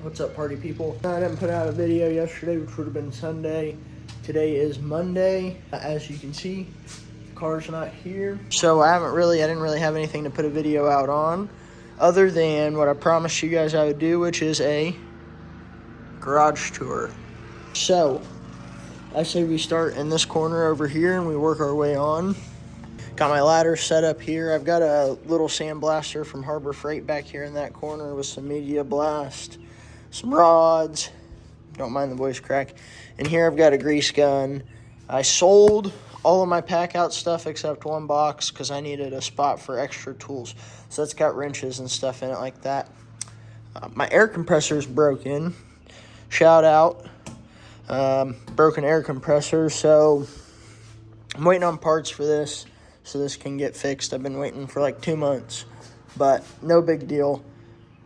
What's up, party people? I didn't put out a video yesterday, which would have been Sunday. Today is Monday. As you can see, the car's not here. So I didn't really have anything to put a video out on other than what I promised you guys I would do, which is a garage tour. So I say we start in this corner over here and we work our way on. Got my ladder set up here. I've got a little sandblaster from Harbor Freight back here in that corner with some Media Blast, some rods. Don't mind the voice crack. And here I've got a grease gun. I sold all of my pack out stuff except one box because I needed a spot for extra tools. So it's got wrenches and stuff in it like that. My air compressor is broken. Shout out. Broken air compressor. So I'm waiting on parts for this so this can get fixed. I've been waiting for like 2 months, but no big deal.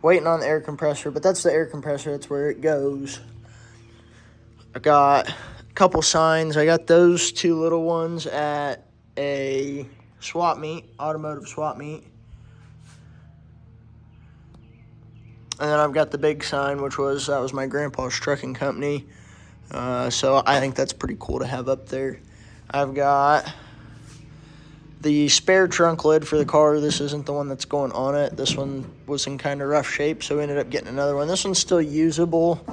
Waiting on the air compressor, but that's the air compressor. That's where it goes. I got a couple signs. I got those two little ones at a swap meet, automotive swap meet. And then I've got the big sign, that was my grandpa's trucking company. So I think that's pretty cool to have up there. I've got the spare trunk lid for the car. This isn't the one that's going on it. This one was in kind of rough shape, so we ended up getting another one. This one's still usable,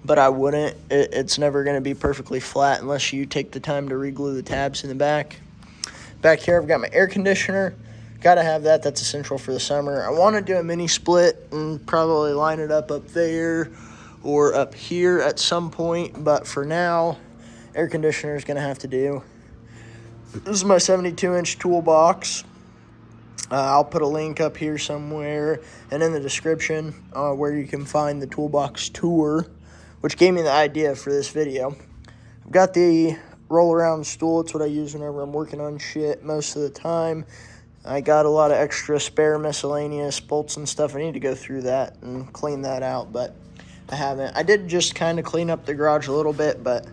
but I wouldn't. It's never going to be perfectly flat unless you take the time to re-glue the tabs in the back. Back here, I've got my air conditioner. Got to have that. That's essential for the summer. I want to do a mini split and probably line it up there or up here at some point, but for now, air conditioner is going to have to do. This is my 72-inch toolbox. I'll put a link up here somewhere and in the description where you can find the toolbox tour, which gave me the idea for this video. I've got the roll-around stool. It's what I use whenever I'm working on shit most of the time. I got a lot of extra spare miscellaneous bolts and stuff. I need to go through that and clean that out, but I haven't. I did just kind of clean up the garage a little bit, but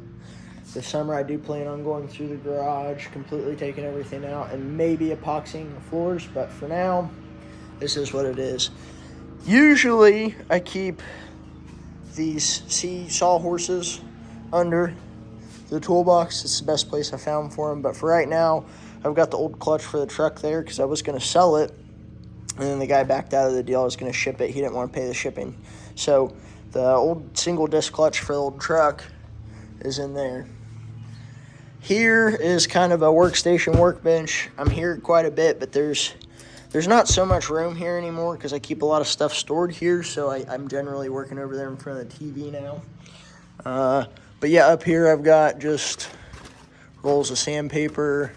this summer I do plan on going through the garage, completely taking everything out, and maybe epoxying the floors, but for now, this is what it is. Usually, I keep these sawhorses under the toolbox. It's the best place I found for them, but for right now, I've got the old clutch for the truck there because I was going to sell it, and then the guy backed out of the deal. I was going to ship it. He didn't want to pay the shipping. So the old single disc clutch for the old truck is in there. Here is kind of a workstation workbench. I'm here quite a bit, but there's not so much room here anymore because I keep a lot of stuff stored here, so I'm generally working over there in front of the TV now. But yeah, up here I've got just rolls of sandpaper.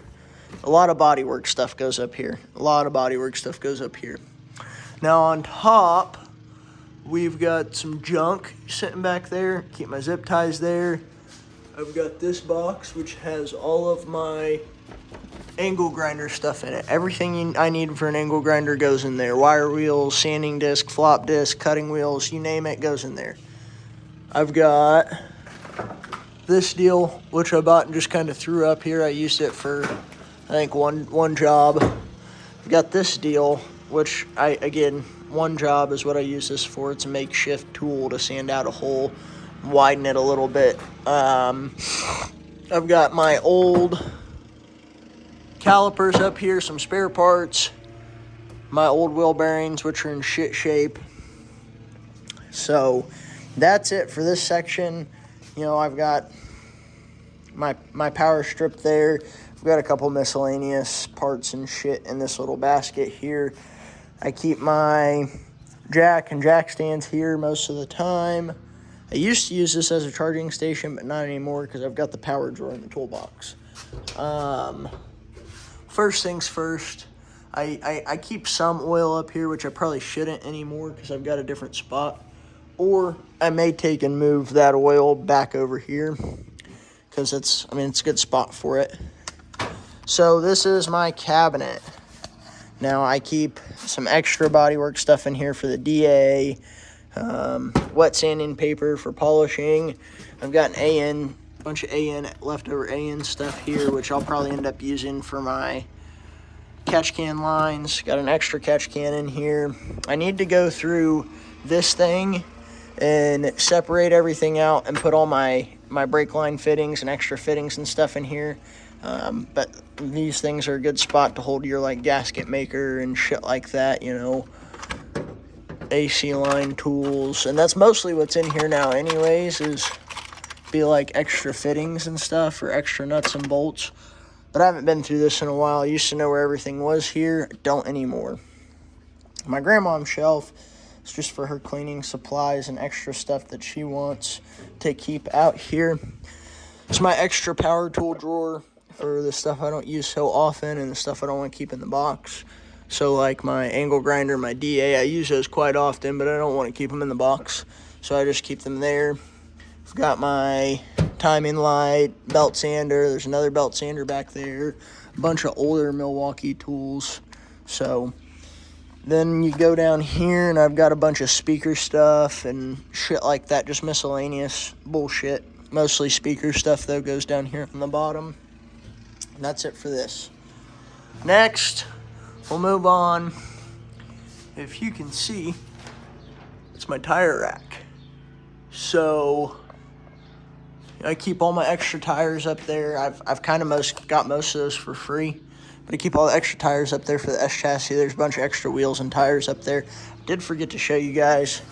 A lot of bodywork stuff goes up here. Now on top, we've got some junk sitting back there. Keep my zip ties there. I've got this box, which has all of my angle grinder stuff in it. Everything I need for an angle grinder goes in there. Wire wheels, sanding disc, flop disc, cutting wheels, you name it, goes in there. I've got this deal, which I bought and just kind of threw up here. I used it for, I think, one job. I've got this deal, which one job is what I use this for. It's a makeshift tool to sand out a hole, widen it a little bit. I've got my old calipers up here, some spare parts, my old wheel bearings, which are in shit shape. So that's it for this section. You know, I've got my power strip there. I've got a couple miscellaneous parts and shit in this little basket here. I keep my jack and jack stands here most of the time. I used to use this as a charging station, but not anymore because I've got the power drawer in the toolbox. First things first, I keep some oil up here, which I probably shouldn't anymore because I've got a different spot. Or I may take and move that oil back over here because it's a good spot for it. So this is my cabinet. Now I keep some extra bodywork stuff in here for the DA, wet sanding paper for polishing. I've got a bunch of leftover AN stuff here, which I'll probably end up using for my catch can lines. Got an extra catch can in here. I need to go through this thing and separate everything out and put all my brake line fittings and extra fittings and stuff in here. But these things are a good spot to hold your like gasket maker and shit like that, you know, AC line tools. And that's mostly what's in here now anyways, is be like extra fittings and stuff or extra nuts and bolts. But I haven't been through this in a while. I used to know where everything was here. Don't anymore. My grandmom's shelf is just for her cleaning supplies and extra stuff that she wants to keep out here. It's my extra power tool drawer for the stuff I don't use so often and the stuff I don't want to keep in the box. So like my angle grinder, my DA, I use those quite often, but I don't want to keep them in the box. So I just keep them there. I've got my timing light, belt sander. There's another belt sander back there. A bunch of older Milwaukee tools. So then you go down here and I've got a bunch of speaker stuff and shit like that. Just miscellaneous bullshit. Mostly speaker stuff though goes down here on the bottom. And that's it for this. Next, we'll move on. If you can see, it's my tire rack. So I keep all my extra tires up there. I've kind of got most of those for free, but I keep all the extra tires up there for the S chassis. There's a bunch of extra wheels and tires up there. I did forget to show you guys.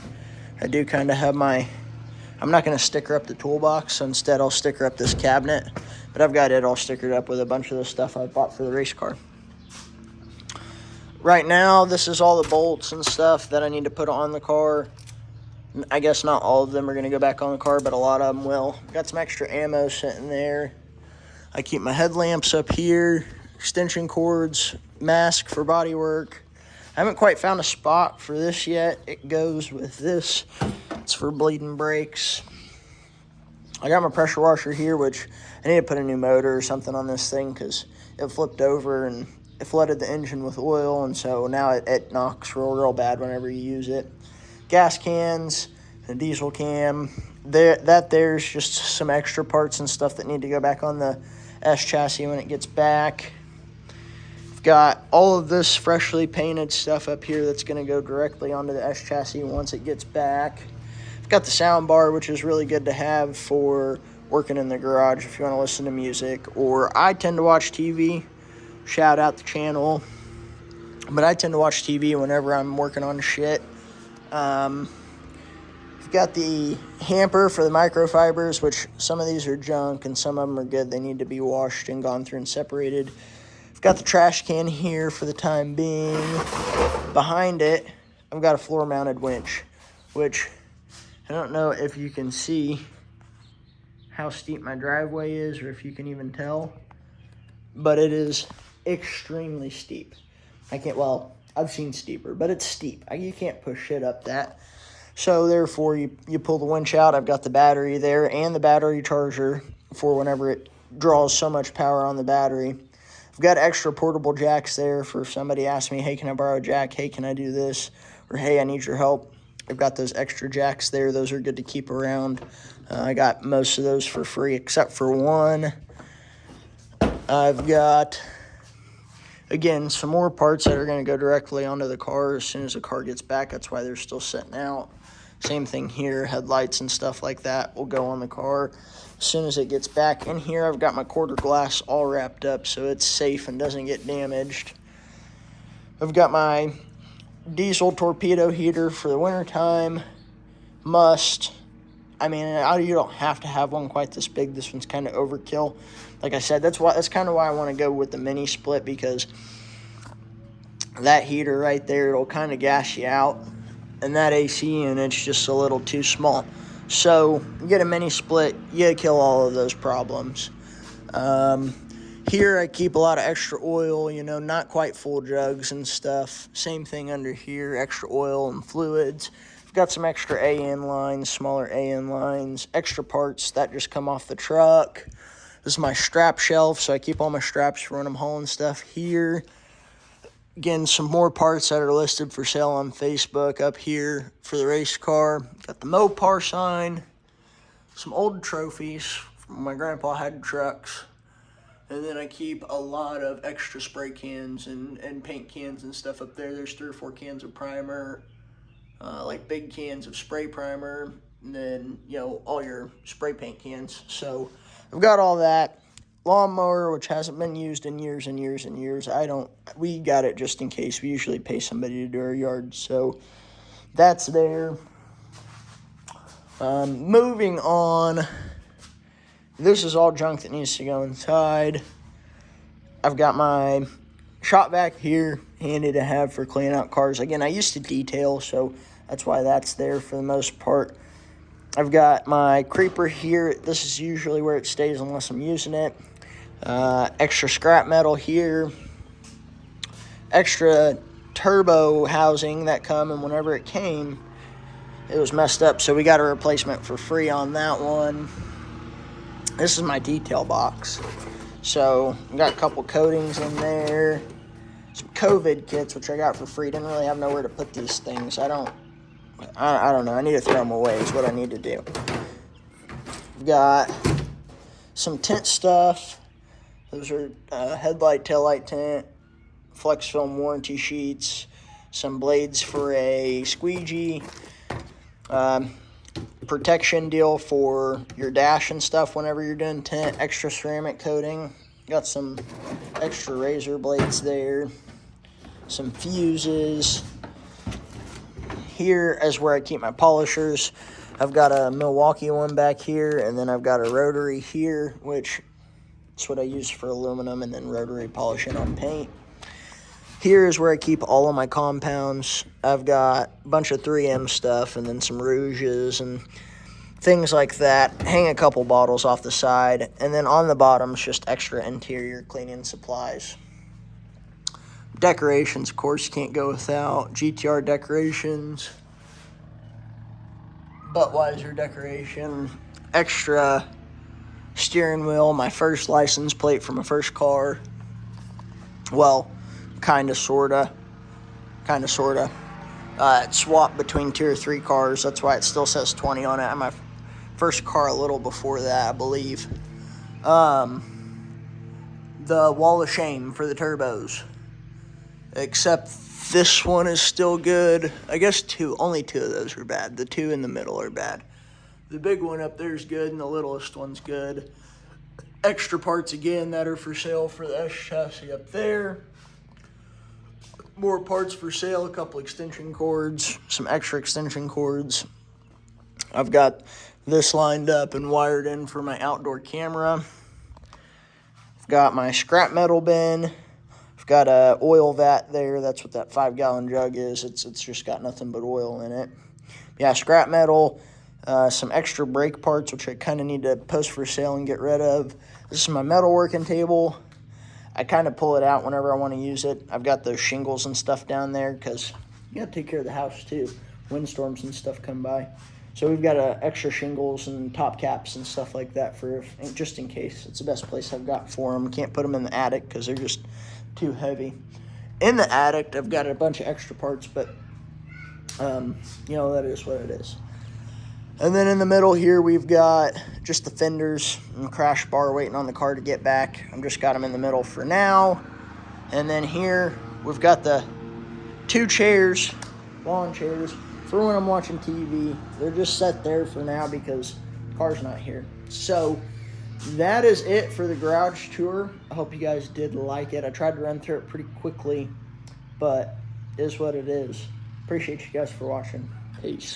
I do kind of have I'm not going to sticker up the toolbox, so instead I'll sticker up this cabinet, but I've got it all stickered up with a bunch of the stuff I bought for the race car. Right now, this is all the bolts and stuff that I need to put on the car. I guess not all of them are going to go back on the car, but a lot of them will. Got some extra ammo sitting there. I keep my headlamps up here, extension cords, mask for body work. I haven't quite found a spot for this yet. It goes with this. It's for bleeding brakes. I got my pressure washer here, which I need to put a new motor or something on this thing because it flipped over and it flooded the engine with oil, and so now it knocks real bad whenever you use it. Gas cans, a diesel cam. There's just some extra parts and stuff that need to go back on the S chassis when it gets back. I've got all of this freshly painted stuff up here that's going to go directly onto the S chassis once it gets back. I've got the sound bar, which is really good to have for working in the garage if you want to listen to music, or I tend to watch TV. Shout out the channel. But I tend to watch TV whenever I'm working on shit. I've got the hamper for the microfibers, which some of these are junk and some of them are good. They need to be washed and gone through and separated. I've got the trash can here for the time being. Behind it, I've got a floor-mounted winch, which I don't know if you can see how steep my driveway is or if you can even tell, but it is extremely steep. I've seen steeper, but it's steep. You can't push shit up that. So therefore, you pull the winch out. I've got the battery there and the battery charger for whenever it draws so much power on the battery. I've got extra portable jacks there for if somebody asks me, hey, can I borrow a jack? Hey, can I do this? Or hey, I need your help. I've got those extra jacks there. Those are good to keep around. I got most of those for free except for one. I've got, again, some more parts that are going to go directly onto the car as soon as the car gets back. That's why they're still sitting out. Same thing here, headlights and stuff like that will go on the car as soon as it gets back. In here, I've got my quarter glass all wrapped up so it's safe and doesn't get damaged. I've got my diesel torpedo heater for the wintertime. Must. I mean, you don't have to have one quite this big. This one's kind of overkill. Like I said, that's kind of why I want to go with the mini split, because that heater right there, it'll kind of gas you out. And that AC unit's just a little too small. So, you get a mini split, you kill all of those problems. Here I keep a lot of extra oil, not quite full jugs and stuff. Same thing under here, extra oil and fluids. I've got some extra AN lines, smaller AN lines, extra parts that just come off the truck. This is my strap shelf, so I keep all my straps for when I'm hauling stuff here. Again, some more parts that are listed for sale on Facebook up here for the race car. Got the Mopar sign, some old trophies from when my grandpa had trucks. And then I keep a lot of extra spray cans and paint cans and stuff up there. There's 3 or 4 cans of primer, like big cans of spray primer, and then, all your spray paint cans. So I've got all that. Lawnmower, which hasn't been used in years and years and years. We got it just in case. We usually pay somebody to do our yard, so that's there. Moving on, this is all junk that needs to go inside. I've got my shop vac here, handy to have for cleaning out cars. Again, I used to detail, so that's why that's there for the most part. I've got my creeper here. This is usually where it stays unless I'm using it. Extra scrap metal here. Extra turbo housing that come, and whenever it came, it was messed up, so we got a replacement for free on that one. This is my detail box. So I got a couple coatings in there. Some COVID kits, which I got for free. Didn't really have nowhere to put these things. I don't know. I need to throw them away is what I need to do. Got some tint stuff. Those are headlight, taillight tint, flex film warranty sheets, some blades for a squeegee, protection deal for your dash and stuff whenever you're doing tint, extra ceramic coating. Got some extra razor blades there, some fuses. Here is where I keep my polishers. I've got a Milwaukee one back here, and then I've got a rotary here, which is what I use for aluminum, and then rotary polishing on paint. Here is where I keep all of my compounds. I've got a bunch of 3M stuff, and then some rouges and things like that. Hang a couple bottles off the side, and then on the bottom is just extra interior cleaning supplies. Decorations, of course, can't go without. GTR decorations, Budweiser decoration, extra steering wheel, my first license plate for my first car. Well, kind of, sort of. It swapped between 2 or 3 cars. That's why it still says 20 on it. I had my first car a little before that, I believe. The wall of shame for the turbos. Except this one is still good. I guess only 2 of those are bad. The 2 in the middle are bad. The big one up there is good, and the littlest one's good. Extra parts again that are for sale for the S chassis up there. More parts for sale, a couple extension cords, some extra extension cords. I've got this lined up and wired in for my outdoor camera. I've got my scrap metal bin. I've got a oil vat there. That's what that 5-gallon jug is. It's just got nothing but oil in it. Yeah, scrap metal, some extra brake parts, which I kind of need to post for sale and get rid of. This is my metal working table. I kind of pull it out whenever I want to use it. I've got those shingles and stuff down there because you got to take care of the house too. Windstorms and stuff come by. So we've got extra shingles and top caps and stuff like that for just in case. It's the best place I've got for them. Can't put them in the attic because they're just too heavy. In the attic, I've got a bunch of extra parts, but that is what it is. And then in the middle here, we've got just the fenders and the crash bar waiting on the car to get back. I've just got them in the middle for now. And then here, we've got the 2 chairs, lawn chairs, for when I'm watching TV. They're just set there for now because the car's not here. So that is it for the garage tour. I hope you guys did like it. I tried to run through it pretty quickly, but it is what it is. Appreciate you guys for watching. Peace.